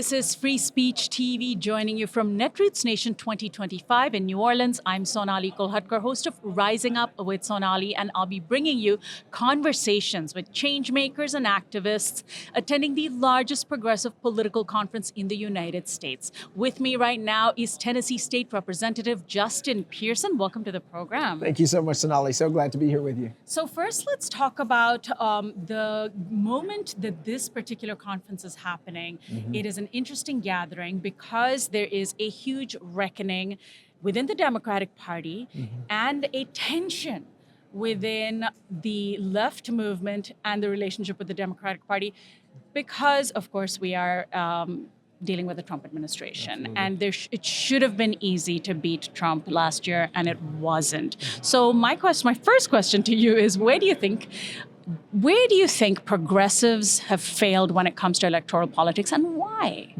This is Free Speech TV joining you from Netroots Nation 2025 in New Orleans. I'm Sonali Kolhatkar, host of Rising Up with Sonali, and I'll be bringing you conversations with change makers and activists attending the largest progressive political conference in the United States. With me right now is Tennessee State Representative Justin Pearson. Welcome to the program. Thank you so much, Sonali. So glad to be here with you. So first, let's talk about the moment that this particular conference is happening. It is an interesting gathering because there is a huge reckoning within the Democratic Party and a tension within the left movement and the relationship with the Democratic Party because, of course, we are dealing with the Trump administration. And it should have been easy to beat Trump last year, and it wasn't. So my first question to you is, where do you think progressives have failed when it comes to electoral politics, and why?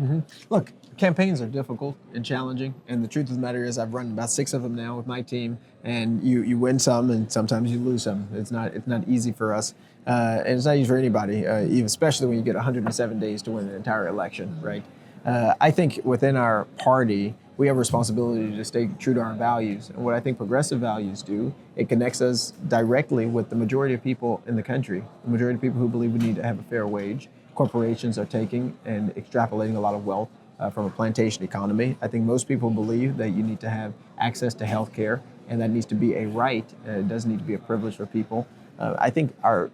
Look, campaigns are difficult and challenging, and the truth of the matter is I've run about 6 of them now with my team, and you win some and sometimes you lose some. It's not easy for us, and it's not easy for anybody, even especially when you get 107 days to win an entire election, right? I think within our party, we have a responsibility to stay true to our values. And what I think progressive values do, it connects us directly with the majority of people in the country, the majority of people who believe we need to have a fair wage. Corporations are taking and extrapolating a lot of wealth from a plantation economy. I think most people believe that you need to have access to health care, and that needs to be a right. It doesn't need to be a privilege for people. I think our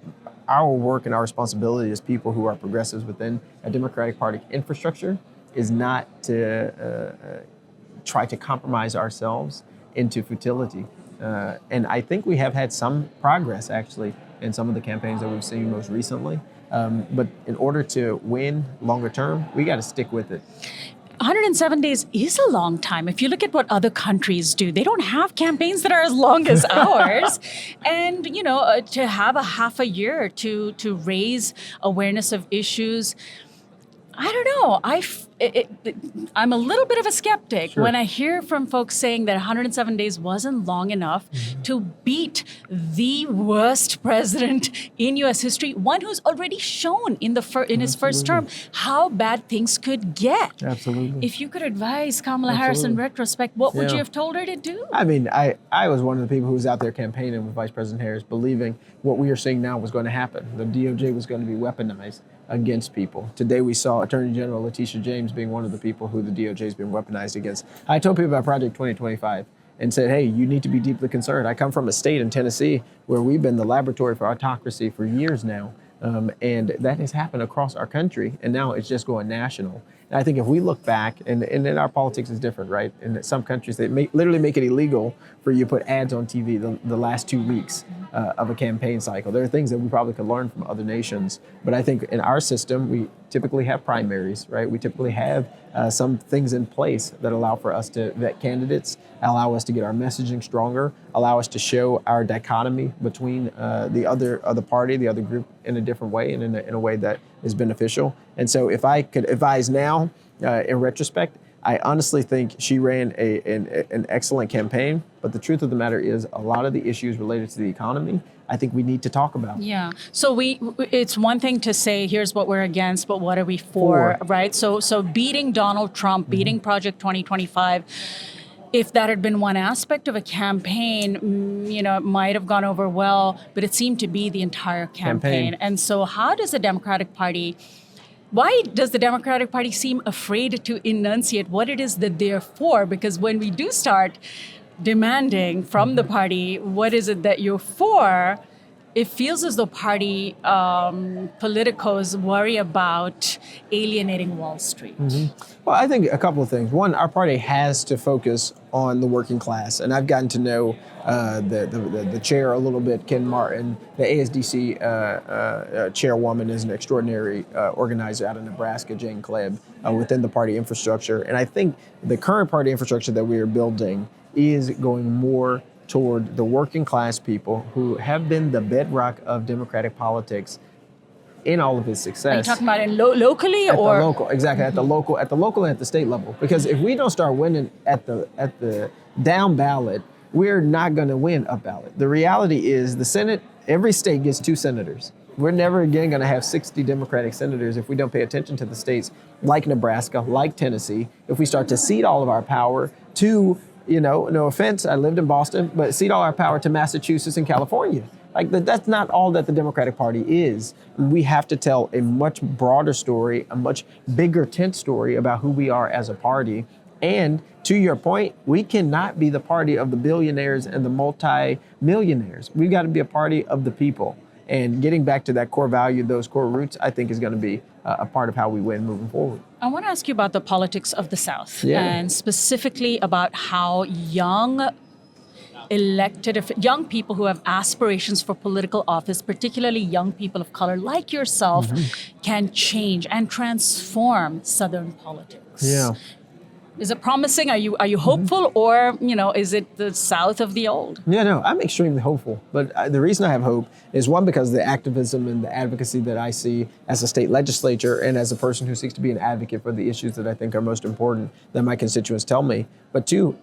work and our responsibility as people who are progressives within a Democratic Party infrastructure is not to try to compromise ourselves into futility. And I think we have had some progress, actually, in some of the campaigns that we've seen most recently. But in order to win longer term, we got to stick with it. 107 days is a long time. If you look at what other countries do, they don't have campaigns that are as long as ours. And, to have a half a year to raise awareness of issues, I don't know. I'm a little bit of a skeptic when I hear from folks saying that 107 days wasn't long enough to beat the worst president in U.S. history, one who's already shown in his first term how bad things could get. Absolutely. If you could advise Kamala Harris in retrospect, what would you have told her to do? I mean, I was one of the people who was out there campaigning with Vice President Harris, believing what we are seeing now was going to happen. The DOJ was going to be weaponized against people. Today we saw Attorney General Letitia James being one of the people who the DOJ has been weaponized against. I told people about Project 2025 and said, hey, you need to be deeply concerned. I come from a state in Tennessee where we've been the laboratory for autocracy for years now. And that has happened across our country, and now it's just going national. And I think if we look back, and in our politics is different, right? In some countries, they literally make it illegal for you to put ads on TV the last 2 weeks of a campaign cycle. There are things that we probably could learn from other nations. But I think in our system, we typically have primaries, right? We typically have some things in place that allow for us to vet candidates, allow us to get our messaging stronger, allow us to show our dichotomy between the other party, the other group in a different way and in a way that is beneficial. And so if I could advise now, in retrospect, I honestly think she ran an excellent campaign, but the truth of the matter is a lot of the issues related to the economy, I think we need to talk about. Yeah. So it's one thing to say, here's what we're against, but what are we for, right? So beating Donald Trump, beating Project 2025, if that had been one aspect of a campaign, it might have gone over well, but it seemed to be the entire campaign. And so why does the Democratic Party seem afraid to enunciate what it is that they're for? Because when we do start demanding from the party, what is it that you're for, it feels as though party politicos worry about alienating Wall Street. Well, I think a couple of things. One, our party has to focus on the working class. And I've gotten to know the chair a little bit, Ken Martin. The ASDC chairwoman is an extraordinary organizer out of Nebraska, Jane Klebb, within the party infrastructure. And I think the current party infrastructure that we are building is going more toward the working class people who have been the bedrock of democratic politics in all of its success. Are you talking about it locally at or? The local, exactly, at the local and at the state level. Because if we don't start winning at the down ballot, we're not going to win up ballot. The reality is the Senate, every state gets 2 senators. We're never again going to have 60 Democratic senators if we don't pay attention to the states like Nebraska, like Tennessee, if we start to cede all of our power to, no offense, I lived in Boston, but cede all our power to Massachusetts and California. Like that's not all that the Democratic Party is. We have to tell a much broader story, a much bigger tent story about who we are as a party. And to your point, we cannot be the party of the billionaires and the multi-millionaires. We've got to be a party of the people. And getting back to that core value, those core roots, I think is going to be a part of how we win moving forward. I want to ask you about the politics of the South, Yeah. and specifically about how young people who have aspirations for political office, particularly young people of color like yourself, can change and transform Southern politics. Yeah. Is it promising? Are you hopeful, or is it the South of the old? Yeah, no, I'm extremely hopeful. But the reason I have hope is, one, because of the activism and the advocacy that I see as a state legislature and as a person who seeks to be an advocate for the issues that I think are most important that my constituents tell me. But two,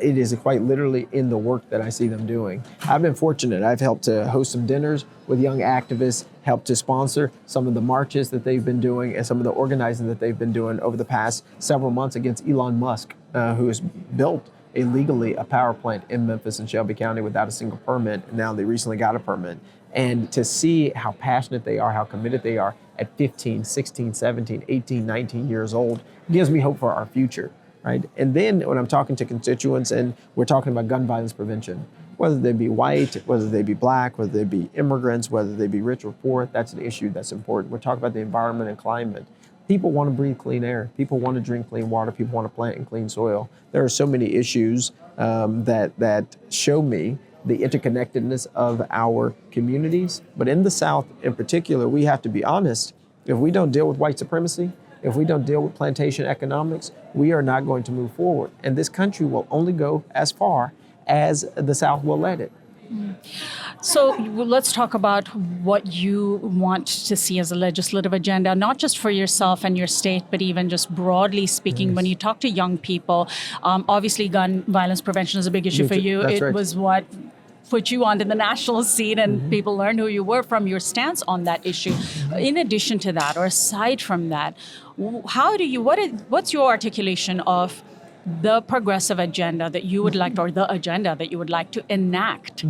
it is quite literally in the work that I see them doing. I've been fortunate. I've helped to host some dinners with young activists, helped to sponsor some of the marches that they've been doing and some of the organizing that they've been doing over the past several months against Elon Musk, who has built illegally a power plant in Memphis and Shelby County without a single permit. And now they recently got a permit. And to see how passionate they are, how committed they are at 15, 16, 17, 18, 19 years old gives me hope for our future. Right? And then when I'm talking to constituents and we're talking about gun violence prevention, whether they be white, whether they be black, whether they be immigrants, whether they be rich or poor, that's an issue that's important. We're talking about the environment and climate. People want to breathe clean air. People want to drink clean water. People want to plant in clean soil. There are so many issues that show me the interconnectedness of our communities. But in the South in particular, we have to be honest. If we don't deal with white supremacy, if we don't deal with plantation economics, we are not going to move forward. And this country will only go as far as the South will let it. So let's talk about what you want to see as a legislative agenda, not just for yourself and your state, but even just broadly speaking. Yes. When you talk to young people, obviously gun violence prevention is a big issue for you. That's it right. was what put you onto the national scene, and people learned who you were from your stance on that issue. In addition to that, or aside from that, what's your articulation of the progressive agenda that you would like, or the agenda that you would like to enact,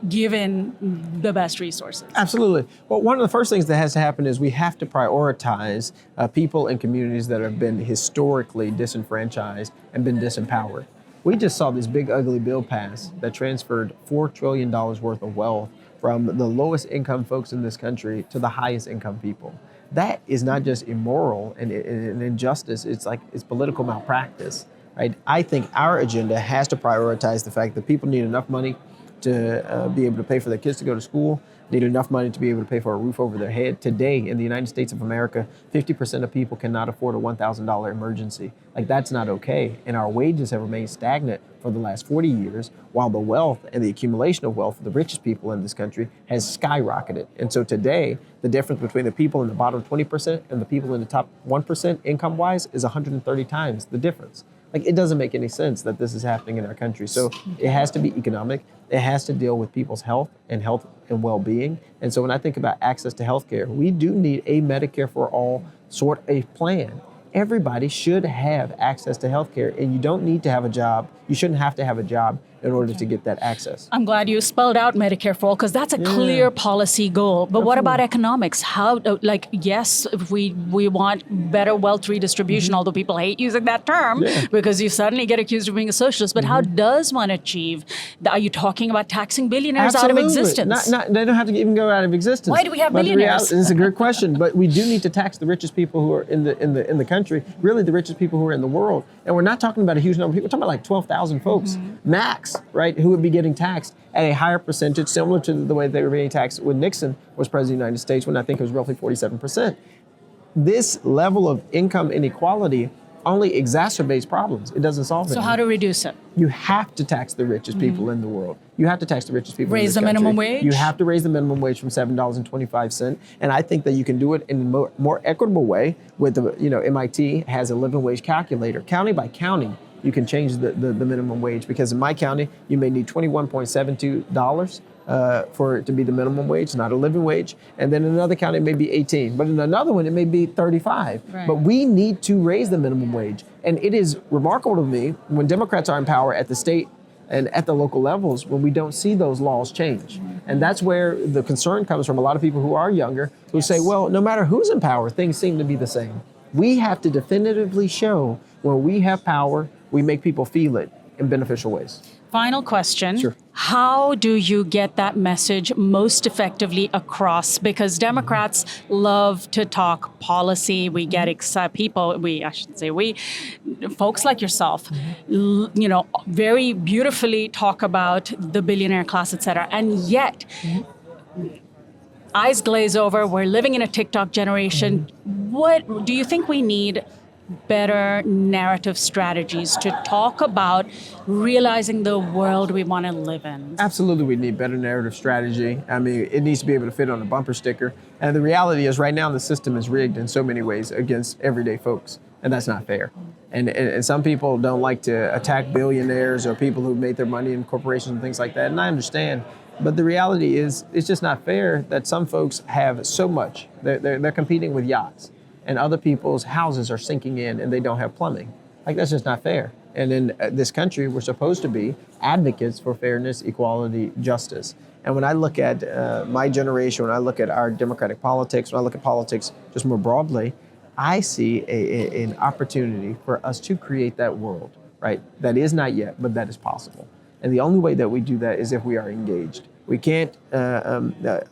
given the best resources? Absolutely. Well, one of the first things that has to happen is we have to prioritize people and communities that have been historically disenfranchised and been disempowered. We just saw this big ugly bill pass that transferred $4 trillion worth of wealth from the lowest income folks in this country to the highest income people. That is not just immoral and an injustice, it's political malpractice, right? I think our agenda has to prioritize the fact that people need enough money to be able to pay for their kids to go to school, need enough money to be able to pay for a roof over their head. Today, in the United States of America, 50% of people cannot afford a $1,000 emergency. That's not okay. And our wages have remained stagnant for the last 40 years, while the wealth and the accumulation of wealth of the richest people in this country has skyrocketed. And so today, the difference between the people in the bottom 20% and the people in the top 1% income-wise is 130 times the difference. It doesn't make any sense that this is happening in our country. So it has to be economic. It has to deal with people's health and well-being. And so when I think about access to healthcare, we do need a Medicare for all sort of plan. Everybody should have access to healthcare, and you don't need to have a job. You shouldn't have to have a job in order to get that access. I'm glad you spelled out Medicare for all, because that's a clear policy goal. But what about economics? How, yes, we want better wealth redistribution, although people hate using that term because you suddenly get accused of being a socialist. But how does one achieve? Are you talking about taxing billionaires out of existence? They don't have to even go out of existence. Why do we have billionaires? It's a great question, but we do need to tax the richest people who are in the country, really the richest people who are in the world. And we're not talking about a huge number of people. We're talking about 12,000 folks, max, right, who would be getting taxed at a higher percentage, similar to the way they were being taxed when Nixon was president of the United States, when I think it was roughly 47%. This level of income inequality only exacerbates problems. It doesn't solve it. So how to reduce it? You have to tax the richest people in the world. You have to tax the richest people in this country. Raise the minimum wage? You have to raise the minimum wage from $7.25. And I think that you can do it in a more equitable way with MIT has a living wage calculator. County by county, you can change the minimum wage, because in my county, you may need $21.72 for it to be the minimum wage, not a living wage. And then in another county, it may be 18. But in another one, it may be 35. Right. But we need to raise the minimum wage. And it is remarkable to me when Democrats are in power at the state and at the local levels when we don't see those laws change. And that's where the concern comes from a lot of people who are younger who say, well, no matter who's in power, things seem to be the same. We have to definitively show when we have power, we make people feel it in beneficial ways. Final question. Sure. How do you get that message most effectively across? Because Democrats love to talk policy. We get excited. Folks like yourself, very beautifully talk about the billionaire class, et cetera. And yet, eyes glaze over. We're living in a TikTok generation. What do you think we need? Better narrative strategies to talk about realizing the world we want to live in? Absolutely, we need better narrative strategy. I mean, it needs to be able to fit on a bumper sticker. And the reality is right now the system is rigged in so many ways against everyday folks, and that's not fair. And some people don't like to attack billionaires or people who made their money in corporations and things like that, and I understand. But the reality is it's just not fair that some folks have so much. They're competing with yachts. And other people's houses are sinking in and they don't have plumbing. Like, that's just not fair. And in this country, we're supposed to be advocates for fairness, equality, justice. And when I look at my generation, when I look at our democratic politics, when I look at politics just more broadly, I see an opportunity for us to create that world, right? That is not yet, but that is possible. And the only way that we do that is if we are engaged. We can't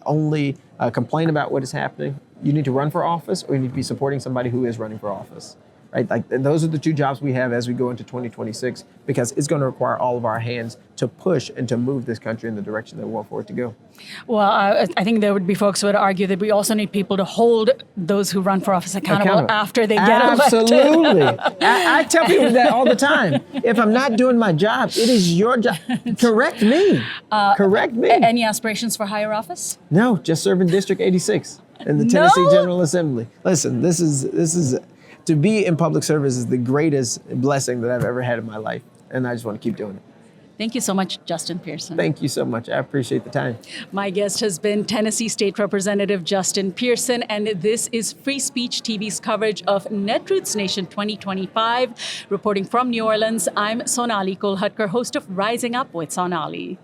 only complain about what is happening. You need to run for office, or you need to be supporting somebody who is running for office, right? Like, those are the two jobs we have as we go into 2026, because it's going to require all of our hands to push and to move this country in the direction that we want for it to go. Well, I think there would be folks who would argue that we also need people to hold those who run for office accountable. After they get elected. Absolutely. I tell people that all the time. If I'm not doing my job, it is your job. Correct me. Correct me. Any aspirations for higher office? No, just serving District 86 in the Tennessee General Assembly. Listen, this is to be in public service is the greatest blessing that I've ever had in my life, and I just want to keep doing it. Thank you so much, Justin Pearson. Thank you so much. I appreciate the time. My guest has been Tennessee State Representative Justin Pearson, and this is Free Speech TV's coverage of Netroots Nation 2025. Reporting from New Orleans, I'm Sonali Kolhatkar, host of Rising Up with Sonali.